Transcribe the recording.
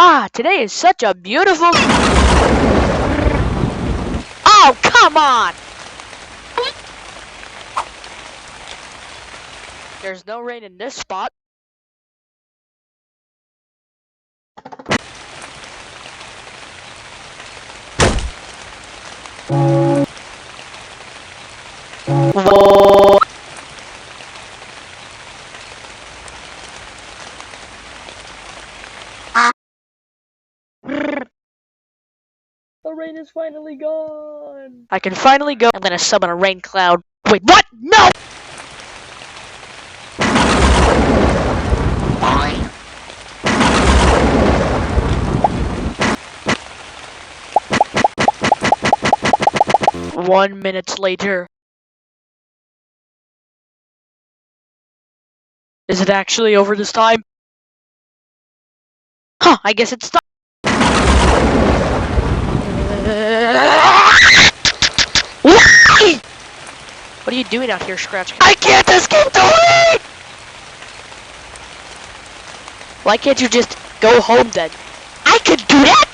Ah, today is such a beautiful... Oh, come on! There's no rain in this spot. Whoa. The rain is finally gone. I can finally go. I'm gonna summon a rain cloud. Wait, what? No! One minute later. Is it actually over this time? Huh, I guess it's stopped. What are you doing out here, Scratch? I can't escape the rain! Why can't you just go home then? I could do that!